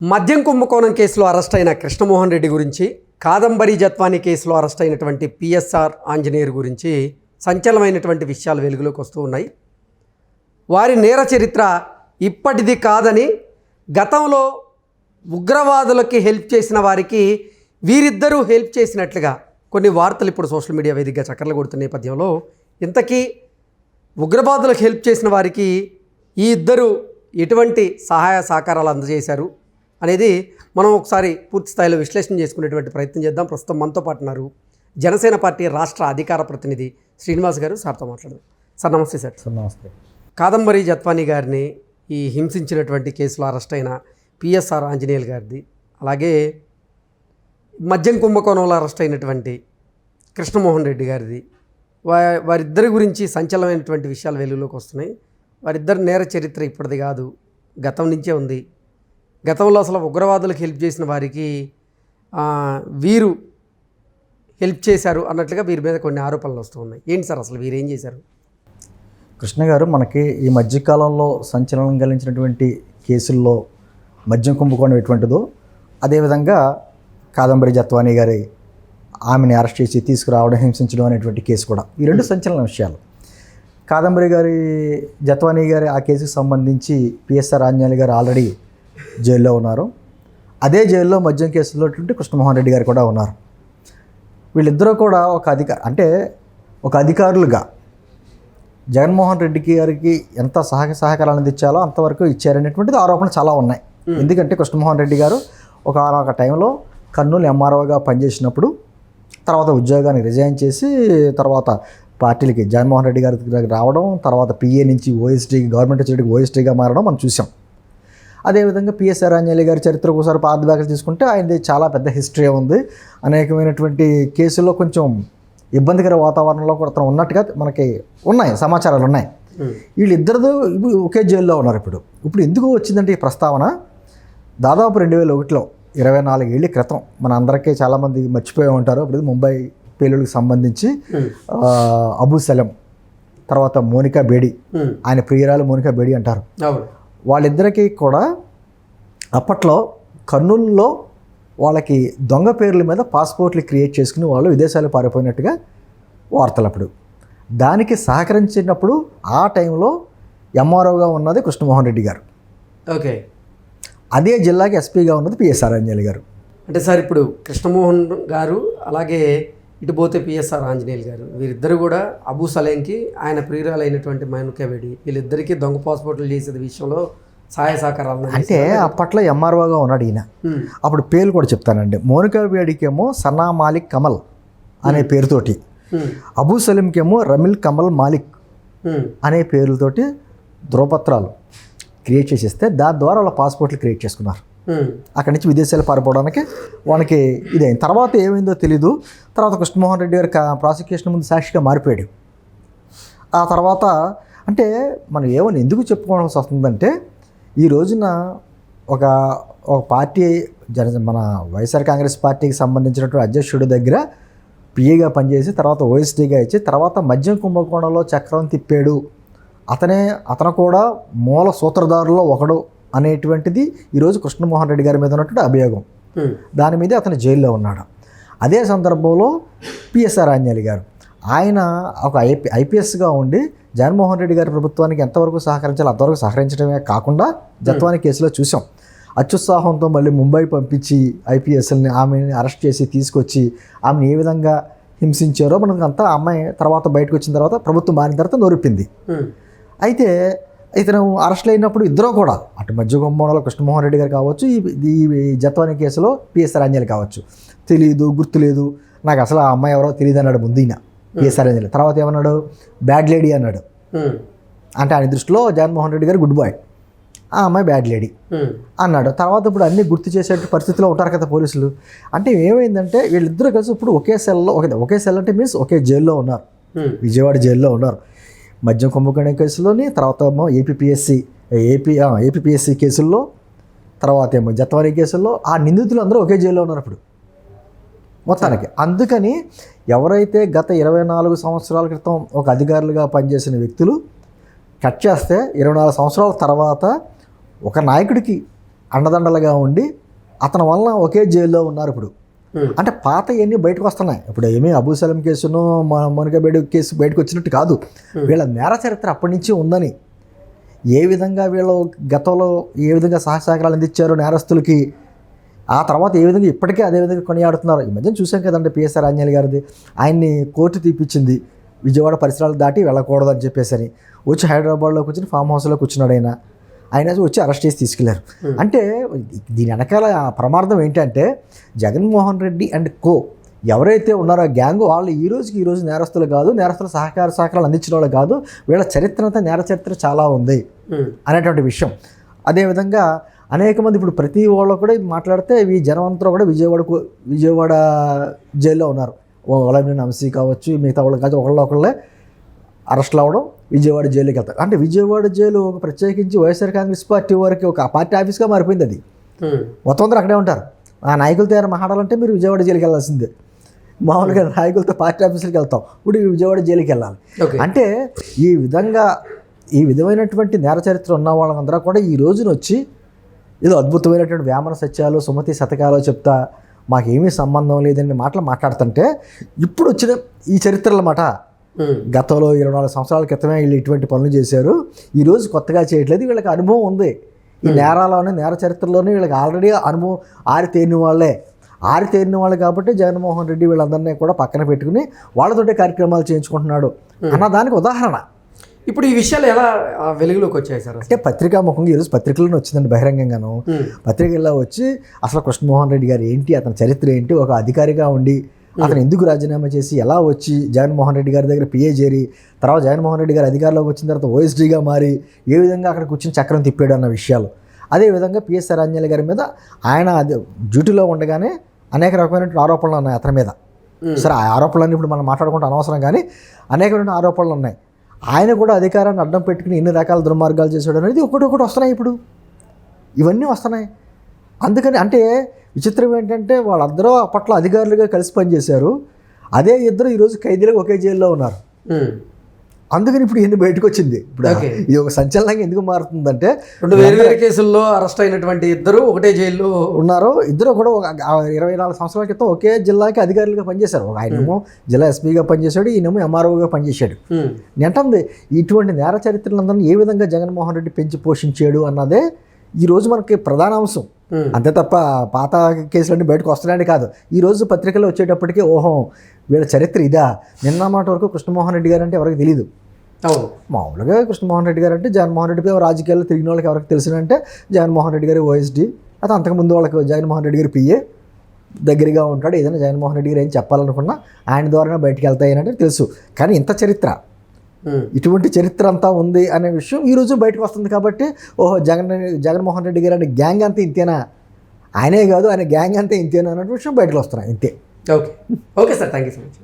మద్యం కుంభకోణం కేసులో అరెస్ట్ అయిన కృష్ణమోహన్ రెడ్డి గురించి, కాదంబరి జత్వానీ కేసులో అరెస్ట్ అయినటువంటి పిఎస్ఆర్ ఆంజనేయులు గురించి సంచలనమైనటువంటి విషయాలు వెలుగులోకి వస్తూ ఉన్నాయి. వారి నేర చరిత్ర ఇప్పటిది కాదని, గతంలో ఉగ్రవాదులకి హెల్ప్ చేసిన వారికి వీరిద్దరూ హెల్ప్ చేసినట్లుగా కొన్ని వార్తలు ఇప్పుడు సోషల్ మీడియా వేదికగా చక్కర్లు కొడుతున్న నేపథ్యంలో, ఇంతకీ ఉగ్రవాదులకు హెల్ప్ చేసిన వారికి ఈ ఇద్దరు ఎటువంటి సహాయ సహకారాలు అందజేశారు అనేది మనం ఒకసారి పూర్తి స్థాయిలో విశ్లేషణ చేసుకునేటువంటి ప్రయత్నం చేద్దాం. ప్రస్తుతం మనతో పాటు ఉన్నారు జనసేన పార్టీ రాష్ట్ర అధికార ప్రతినిధి శ్రీనివాస్ గారు. సార్తో మాట్లాడదాం. సార్ నమస్తే. సార్ నమస్తే. కాదంబరి జత్వానీ గారిని ఈ హింసించినటువంటి కేసులో అరెస్ట్ అయిన పిఎస్ఆర్ ఆంజనేయులు గారిది, అలాగే మద్యం కుంభకోణంలో అరెస్ట్ అయినటువంటి కృష్ణమోహన్ రెడ్డి గారిది, వారిద్దరి గురించి సంచలనమైనటువంటి విషయాలు వెలుగులోకి వస్తున్నాయి. వారిద్దరి నేర చరిత్ర ఇప్పటిది కాదు, గతం నుంచే ఉంది. గతంలో అసలు ఉగ్రవాదులకు హెల్ప్ చేసిన వారికి వీరు హెల్ప్ చేశారు అన్నట్లుగా వీరి మీద కొన్ని ఆరోపణలు వస్తూ ఉన్నాయి. ఏంటి సార్ అసలు వీరు ఏం చేశారు? కృష్ణ గారు, మనకి ఈ మధ్యకాలంలో సంచలనం కలిగించినటువంటి కేసుల్లో మద్యం కుంభకోణం ఎటువంటిదో, అదేవిధంగా కాదంబరి జత్వానీ గారి ఆమెని అరెస్ట్ చేసి తీసుకురావడం, హింసించడం అనేటువంటి కేసు కూడా, ఈ రెండు సంచలన విషయాలు. కాదంబరి గారి జత్వానీ గారి ఆ కేసుకు సంబంధించి పిఎస్ఆర్ ఆంజనేయులు గారు ఆల్రెడీ జైల్లో ఉన్నారు. అదే జైల్లో మద్యం కేసులో కృష్ణమోహన్ రెడ్డి గారు కూడా ఉన్నారు. వీళ్ళిద్దరూ కూడా ఒక అధికారులుగా జగన్మోహన్ రెడ్డి గారికి ఎంత సహకారాలు అందించాలో అంతవరకు ఇచ్చారనేటువంటిది ఆరోపణలు చాలా ఉన్నాయి. ఎందుకంటే కృష్ణమోహన్ రెడ్డి గారు ఒక టైంలో కర్నూలు ఎంఆర్ఓగా పనిచేసినప్పుడు, తర్వాత ఉద్యోగాన్ని రిజైన్ చేసి తర్వాత పార్టీలకి జగన్మోహన్ రెడ్డి గారి దగ్గరికి రావడం, తర్వాత పిఏ నుంచి ఓఎస్డీ, గవర్నమెంట్ వచ్చేటికి ఓఎస్డీగా మారడం మనం చూసాం. అదేవిధంగా పిఎస్ఆర్ ఆంజనేయులు గారి చరిత్ర ఒకసారి పాత దాఖలు తీసుకుంటే ఆయనది చాలా పెద్ద హిస్టరీ ఉంది. అనేకమైనటువంటి కేసుల్లో కొంచెం ఇబ్బందికర వాతావరణంలో కూడా అతను ఉన్నట్టుగా మనకి ఉన్నాయి, సమాచారాలు ఉన్నాయి. వీళ్ళిద్దరితో ఒకే జైల్లో ఉన్నారు. ఇప్పుడు ఎందుకు వచ్చిందంటే ఈ ప్రస్తావన, దాదాపు 2001లో 24 ఏళ్ళ క్రితం మన అందరికీ చాలామంది మర్చిపోయి ఉంటారు. ఇప్పుడు ముంబై పేలుళ్ళకి సంబంధించి అబూ సలం, తర్వాత మోనికా బేడి, ఆయన ప్రియురాలు మోనికా బేడి అంటారు. వాళ్ళిద్దరికీ కూడా అప్పట్లో కర్నూలులో వాళ్ళకి దొంగ పేర్ల మీద పాస్పోర్ట్లు క్రియేట్ చేసుకుని వాళ్ళు విదేశాలు పారిపోయినట్టుగా వార్తలు. అప్పుడు దానికి సహకరించినప్పుడు ఆ టైంలో ఎంఆర్ఓగా ఉన్నది కృష్ణమోహన్ రెడ్డి గారు. ఓకే. అదే జిల్లాకి ఎస్పీగా ఉన్నది పిఎస్ఆర్ ఆంజనేయులు గారు. అంటే సార్ ఇప్పుడు కృష్ణమోహన్ గారు, అలాగే ఇటు పోతే పిఎస్ఆర్ ఆంజనేయులు గారు, వీరిద్దరు కూడా అబూ సలేంకి ఆయన ప్రియురాలైనటువంటి మోనికా బేడి, వీళ్ళిద్దరికీ దొంగ పాస్పోర్ట్లు చేసే విషయంలో సహాయ సహకారాలు. అంటే అప్పట్లో ఎంఆర్ఓగా ఉన్నాడు ఈయన. అప్పుడు పేర్లు కూడా చెప్తానండి. మోనికా బేడికేమో సనా మాలిక్ కమల్ అనే పేరుతోటి, అబూ సలీంకేమో రమిల్ కమల్ మాలిక్ అనే పేర్లతోటి ధృవపత్రాలు క్రియేట్ చేసేస్తే దాని ద్వారా వాళ్ళ పాస్పోర్ట్లు క్రియేట్ చేసుకున్నారు. అక్కడి నుంచి విదేశాలు పారిపోవడానికి వాళ్ళకి ఇదైంది. తర్వాత ఏమైందో తెలీదు. తర్వాత కృష్ణమోహన్ రెడ్డి గారి ప్రాసిక్యూషన్ ముందు సాక్షిగా మారిపోయాడు. ఆ తర్వాత అంటే మనం ఏమని ఎందుకు చెప్పుకోవాల్సి వస్తుందంటే, ఈ రోజున ఒక పార్టీ మన వైఎస్ఆర్ కాంగ్రెస్ పార్టీకి సంబంధించినటువంటి అధ్యక్షుడి దగ్గర పిఏగా పనిచేసి తర్వాత ఓఎస్డీగా ఇచ్చి తర్వాత మద్యం కుంభకోణంలో చక్రం తిప్పాడు, అతను కూడా మూల సూత్రధారుల్లో ఒకడు అనేటువంటిది ఈరోజు కృష్ణమోహన్ రెడ్డి గారి మీద ఉన్నటువంటి అభియోగం. దాని మీద అతను జైల్లో ఉన్నాడు. అదే సందర్భంలో పిఎస్ఆర్ ఆంజనేయులు గారు, ఆయన ఒక ఐపీఎస్గా ఉండి జగన్మోహన్ రెడ్డి గారి ప్రభుత్వానికి ఎంతవరకు సహకరించాలో అంతవరకు సహకరించడమే కాకుండా జత్వానీ కేసులో చూసాం. అత్యుత్సాహంతో మళ్ళీ ముంబై పంపించి ఐపీఎస్ఎల్ని ఆమెని అరెస్ట్ చేసి తీసుకొచ్చి ఆమెను ఏ విధంగా హింసించారో మనకంతా అమ్మాయి తర్వాత బయటకు వచ్చిన తర్వాత ప్రభుత్వం మారిన తర్వాత నొరిపింది. అయితే ఇతను అరెస్ట్లు అయినప్పుడు ఇద్దరు కూడా అటు మధ్య కుంభకోణంలో కృష్ణమోహన్ రెడ్డి గారు కావచ్చు, ఈ జత్వానీ కేసులో పిఎస్ఆర్ ఆంజనేయులు కావచ్చు, తెలియదు, గుర్తులేదు, నాకు అసలు ఆ అమ్మాయి ఎవరో తెలియదు అన్నాడు ముందు ఈయన పిఎస్ఆర్ ఆంజనేయులు. తర్వాత ఏమన్నాడు, బ్యాడ్ లేడీ అన్నాడు. అంటే ఆయన దృష్టిలో జగన్మోహన్ రెడ్డి గారు గుడ్ బాయ్, ఆ అమ్మాయి బ్యాడ్ లేడీ అన్నాడు. తర్వాత ఇప్పుడు అన్నీ గుర్తు చేసే పరిస్థితిలో ఉంటారు కదా పోలీసులు. అంటే ఏమైందంటే వీళ్ళిద్దరూ కలిసి ఇప్పుడు ఒకే సెల్ అంటే మీన్స్ ఒకే జైల్లో ఉన్నారు, విజయవాడ జైల్లో ఉన్నారు. మద్యం కుంభకోణం కేసులోని, తర్వాత ఏమో ఏపీపీఎస్సీ కేసుల్లో, తర్వాత ఏమో జత్వానీ కేసుల్లో ఆ నిందితులు అందరూ ఒకే జైల్లో ఉన్నారు ఇప్పుడు మొత్తానికి. అందుకని ఎవరైతే గత 24 సంవత్సరాల క్రితం ఒక అధికారులుగా పనిచేసిన వ్యక్తులు కట్ చేస్తే 24 సంవత్సరాల తర్వాత ఒక నాయకుడికి అండదండలుగా ఉండి అతని వలన ఒకే జైల్లో ఉన్నారు ఇప్పుడు. అంటే పాత ఇవన్నీ బయటకు వస్తున్నాయి. ఇప్పుడు ఏమీ అబూ సలీం కేసును మోనికా బేడి కేసు బయటకు వచ్చినట్టు కాదు. వీళ్ళ నేర చరిత్ర అప్పటి నుంచి ఉందని, ఏ విధంగా వీళ్ళు గతంలో ఏ విధంగా సహకారాలు అందించారో నేరస్తులకి, ఆ తర్వాత ఏ విధంగా ఇప్పటికే అదే విధంగా కొనియాడుతున్నారు. ఈ మధ్యన చూసాం కదండి పిఎస్ఆర్ ఆంజనేయులు గారిది, ఆయన్ని కోర్టు తీపిచ్చింది విజయవాడ పరిసరాలు దాటి వెళ్ళకూడదు అని చెప్పేసి. వచ్చి హైదరాబాద్లో కూర్చొని ఫామ్ హౌస్లో కూర్చున్నాడు ఆయన వచ్చి అరెస్ట్ చేసి తీసుకెళ్లారు. అంటే దీని వెనకాల ప్రమాదం ఏంటంటే జగన్మోహన్ రెడ్డి అండ్ కో ఎవరైతే ఉన్నారో ఆ గ్యాంగ్ వాళ్ళు ఈ రోజు నేరస్తులు కాదు, నేరస్తుల సహకారాలు అందించిన వాళ్ళు కాదు. వీళ్ళ చరిత్ర అంతా నేర చరిత్ర చాలా ఉంది అనేటువంటి విషయం. అదేవిధంగా అనేక మంది ఇప్పుడు ప్రతి వాళ్ళు కూడా మాట్లాడితే ఈ జనం అంతా కూడా విజయవాడ జైల్లో ఉన్నారు. వలమిన అంశీ కావచ్చు, మిగతా వాళ్ళు కావచ్చు, ఒకళ్ళే అరెస్ట్లు అవ్వడం, విజయవాడ జైలుకి వెళ్తారు. అంటే విజయవాడ జైలు ఒక ప్రత్యేకించి వైఎస్ఆర్ కాంగ్రెస్ పార్టీ వారికి ఒక పార్టీ ఆఫీస్గా మారిపోయింది. అది మొత్తం అందరూ అక్కడే ఉంటారు. ఆ నాయకులతో ఏమైనా మాట్లాడాలంటే మీరు విజయవాడ జైలుకి వెళ్ళాల్సిందే. మామూలుగా నాయకులతో పార్టీ ఆఫీసులకు వెళ్తాం, ఇప్పుడు విజయవాడ జైలుకి వెళ్ళాలి. అంటే ఈ విధమైనటువంటి నేర చరిత్ర ఉన్న వాళ్ళందరూ కూడా ఈ రోజున వచ్చి ఏదో అద్భుతమైనటువంటి వేమన సత్యాలు, సుమతి శతకాలు చెప్తా మాకేమీ సంబంధం లేదని మాటలు మాట్లాడుతుంటే, ఇప్పుడు వచ్చిన ఈ చరిత్రల మాట గతంలో 24 సంవత్సరాల క్రితమే వీళ్ళు ఇటువంటి పనులు చేశారు, ఈరోజు కొత్తగా చేయట్లేదు. వీళ్ళకి అనుభవం ఉంది ఈ నేరాల్లోనే, నేర చరిత్రలోనే వీళ్ళకి ఆల్రెడీ అనుభవం ఆరితేరిన వాళ్ళు కాబట్టి జగన్మోహన్ రెడ్డి వీళ్ళందరినీ కూడా పక్కన పెట్టుకుని వాళ్ళతోటే కార్యక్రమాలు చేయించుకుంటున్నాడు అన్న దానికి ఉదాహరణ. ఇప్పుడు ఈ విషయాలు ఎలా వెలుగులోకి వచ్చాయి సార్? అంటే పత్రికాముఖంగా ఈరోజు పత్రికలను వచ్చిందండి, బహిరంగంగాను పత్రికల్లో వచ్చి అసలు కృష్ణమోహన్ రెడ్డి గారు ఏంటి, అతని చరిత్ర ఏంటి, ఒక అధికారిగా ఉండి అతను ఎందుకు రాజీనామా చేసి ఎలా వచ్చి జగన్మోహన్ రెడ్డి గారి దగ్గర పిఏ చేరి, తర్వాత జగన్మోహన్ రెడ్డి గారు అధికారంలోకి వచ్చిన తర్వాత ఓఎస్డీగా మారి ఏ విధంగా అక్కడ కూర్చొని చక్రం తిప్పాడు అన్న విషయాలు. అదేవిధంగా పిఎస్ఆర్ ఆంజనేయులు గారి మీద ఆయన డ్యూటీలో ఉండగానే అనేక రకమైనటువంటి ఆరోపణలు ఉన్నాయి అతని మీద. సరే ఆ ఆరోపణలన్నీ ఇప్పుడు మనం మాట్లాడుకుంటే అనవసరం, కానీ అనేకమైన ఆరోపణలు ఉన్నాయి. ఆయన కూడా అధికారాన్ని అడ్డం పెట్టుకుని ఎన్ని రకాల దుర్మార్గాలు చేశాడు అనేది ఒకటి వస్తున్నాయి. ఇప్పుడు ఇవన్నీ వస్తున్నాయి. అందుకని అంటే విచిత్రం ఏంటంటే వాళ్ళందరూ అప్పట్లో అధికారులుగా కలిసి పనిచేశారు. అదే ఇద్దరు ఈరోజు ఖైదీలుగా ఒకే జైల్లో ఉన్నారు. అందుకని ఇప్పుడు ఎన్ని బయటకు వచ్చింది. ఇప్పుడు ఇది ఒక సంచలనంగా ఎందుకు మారుతుందంటే, 2 వేరు కేసుల్లో అరెస్ట్ అయినటువంటి ఇద్దరు ఒకటే జైల్లో ఉన్నారు. ఇద్దరు కూడా 24 సంవత్సరాల క్రితం ఒకే జిల్లాకి అధికారులుగా పనిచేశారు. ఆయనేమో జిల్లా ఎస్పీగా పనిచేశాడు, ఈయనేమో ఎంఆర్ఓగా పనిచేశాడు. నేంటుంది ఇటువంటి నేర చరిత్రలందరినీ ఏ విధంగా జగన్మోహన్ రెడ్డి పెంచి పోషించాడు అన్నదే ఈరోజు మనకి ప్రధాన అంశం. అంతే తప్ప పాత కేసులన్నీ బయటకు వస్తున్నాయని కాదు. ఈరోజు పత్రికలో వచ్చేటప్పటికీ ఓహో వీళ్ళ చరిత్ర ఇదా. నిన్న మాట వరకు కృష్ణమోహన్ రెడ్డి గారు అంటే ఎవరికి తెలియదు. మామూలుగా కృష్ణమోహన్ రెడ్డి గారు అంటే జగన్మోహన్ రెడ్డిపై రాజకీయాల్లో తిరిగిన వాళ్ళకి ఎవరికి తెలిసినంటే జగన్మోహన్ రెడ్డి గారి ఓఎస్డీ, అది అంతకుముందు వాళ్ళకి జగన్మోహన్ రెడ్డి గారి పిఏ దగ్గరగా ఉంటాడు. ఏదైనా జగన్మోహన్ రెడ్డి గారు ఏం చెప్పాలనుకున్నా ఆయన ద్వారానే బయటకు వెళ్తాయని తెలుసు. కానీ ఇంత చరిత్ర, ఇటువంటి చరిత్ర అంతా ఉంది అనే విషయం ఈరోజు బయటకు వస్తుంది. కాబట్టి ఓహో జగన్మోహన్ రెడ్డి గారు అనే గ్యాంగ్ అంతా ఇంతేనా, ఆయనే కాదు ఆయన గ్యాంగ్ అంతా ఇంతేనా అనే విషయం బయటకు వస్తున్నాయి. ఇంతే. Okay sir, thank you so much.